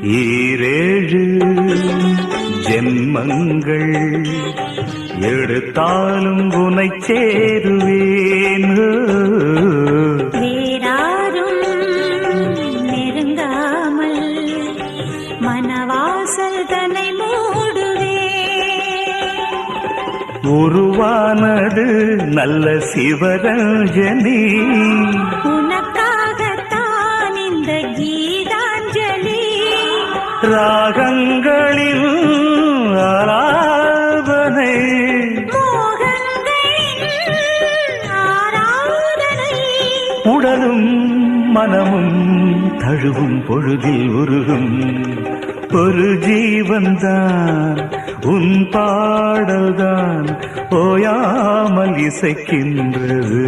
ஈரேழு ஜென்மங்கள் எடுத்தாலும் உனை சேருவேன். வேறாரும் நெருங்காமல் மனவாசல் தன்னை மூடுவே. உருவானது நல்ல சிவரஞ்சனி, உனக்காகத்தான் இந்த கீதாஞ்சலி. ராகங்களின் ஆராதனை, மோகங்களின் ஆராதனை. உடலும் மனமும் தழுவும் பொழுதில் உருகும் ஒரு ஜீவன்தான் உன் பாடல்தான் ஓயாமல் இசைக்கின்றது.